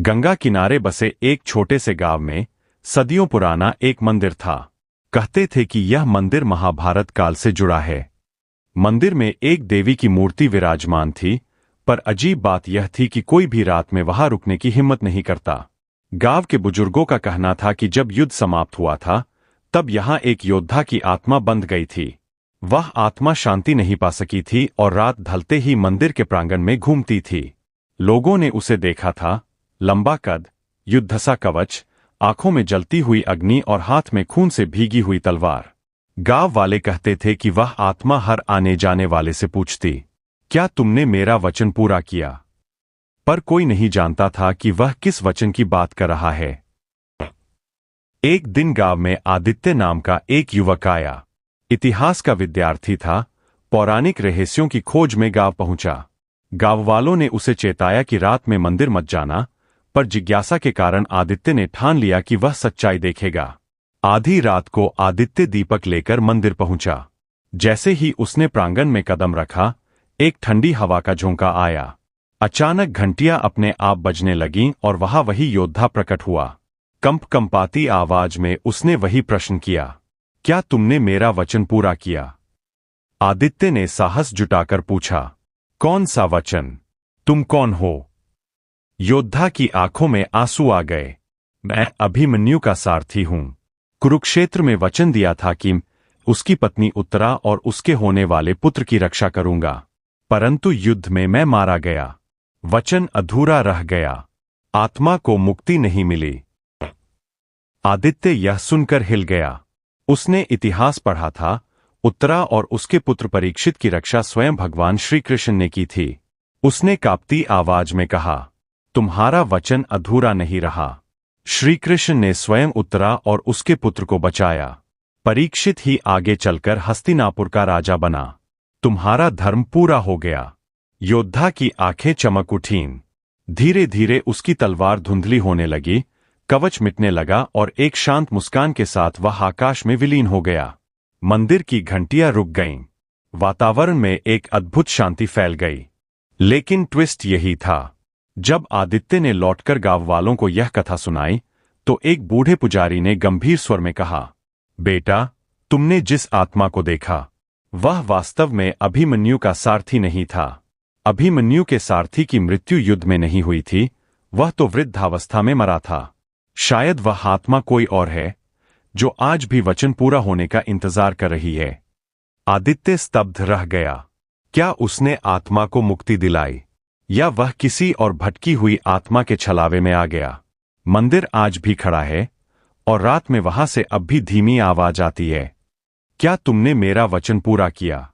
गंगा किनारे बसे एक छोटे से गांव में सदियों पुराना एक मंदिर था। कहते थे कि यह मंदिर महाभारत काल से जुड़ा है। मंदिर में एक देवी की मूर्ति विराजमान थी, पर अजीब बात यह थी कि कोई भी रात में वहां रुकने की हिम्मत नहीं करता। गांव के बुजुर्गों का कहना था कि जब युद्ध समाप्त हुआ था, तब यहां एक योद्धा की आत्मा बंध गई थी। वह आत्मा शांति नहीं पा सकी थी और रात ढलते ही मंदिर के प्रांगण में घूमती थी। लोगों ने उसे देखा था, लंबा कद, युद्धसा कवच, आंखों में जलती हुई अग्नि और हाथ में खून से भीगी हुई तलवार। गांव वाले कहते थे कि वह आत्मा हर आने जाने वाले से पूछती, क्या तुमने मेरा वचन पूरा किया? पर कोई नहीं जानता था कि वह किस वचन की बात कर रहा है। एक दिन गांव में आदित्य नाम का एक युवक आया। इतिहास का विद्यार्थी था। पौराणिक रहस्यों की खोज में गांव पहुंचा। गांव वालों ने उसे चेताया कि रात में मंदिर मत जाना, पर जिज्ञासा के कारण आदित्य ने ठान लिया कि वह सच्चाई देखेगा। आधी रात को आदित्य दीपक लेकर मंदिर पहुंचा। जैसे ही उसने प्रांगण में कदम रखा, एक ठंडी हवा का झोंका आया। अचानक घंटियां अपने आप बजने लगीं और वहां वही योद्धा प्रकट हुआ। कंपकंपाती आवाज में उसने वही प्रश्न किया, क्या तुमने मेरा वचन पूरा किया? आदित्य ने साहस जुटाकर पूछा, कौन सा वचन? तुम कौन हो? योद्धा की आंखों में आंसू आ गए। मैं अभिमन्यु का सारथी हूं। कुरुक्षेत्र में वचन दिया था कि उसकी पत्नी उत्तरा और उसके होने वाले पुत्र की रक्षा करूंगा, परंतु युद्ध में मैं मारा गया। वचन अधूरा रह गया। आत्मा को मुक्ति नहीं मिली। आदित्य यह सुनकर हिल गया। उसने इतिहास पढ़ा था, उत्तरा और उसके पुत्र परीक्षित की रक्षा स्वयं भगवान श्री कृष्ण ने की थी। उसने कांपती आवाज में कहा, तुम्हारा वचन अधूरा नहीं रहा। श्री कृष्ण ने स्वयं उत्तरा और उसके पुत्र को बचाया। परीक्षित ही आगे चलकर हस्तिनापुर का राजा बना। तुम्हारा धर्म पूरा हो गया। योद्धा की आंखें चमक उठीं। धीरे धीरे उसकी तलवार धुंधली होने लगी, कवच मिटने लगा और एक शांत मुस्कान के साथ वह आकाश में विलीन हो गया। मंदिर की घंटियां रुक गईं। वातावरण में एक अद्भुत शांति फैल गई। लेकिन ट्विस्ट यही था, जब आदित्य ने लौटकर गांव वालों को यह कथा सुनाई, तो एक बूढ़े पुजारी ने गंभीर स्वर में कहा, बेटा, तुमने जिस आत्मा को देखा, वह वास्तव में अभिमन्यु का सारथी नहीं था। अभिमन्यु के सारथी की मृत्यु युद्ध में नहीं हुई थी, वह तो वृद्धावस्था में मरा था। शायद वह आत्मा कोई और है, जो आज भी वचन पूरा होने का इंतजार कर रही है। आदित्य स्तब्ध रह गया। क्या उसने आत्मा को मुक्ति दिलाई, या वह किसी और भटकी हुई आत्मा के छलावे में आ गया? मंदिर आज भी खड़ा है और रात में वहां से अब भी धीमी आवाज आती है, क्या तुमने मेरा वचन पूरा किया?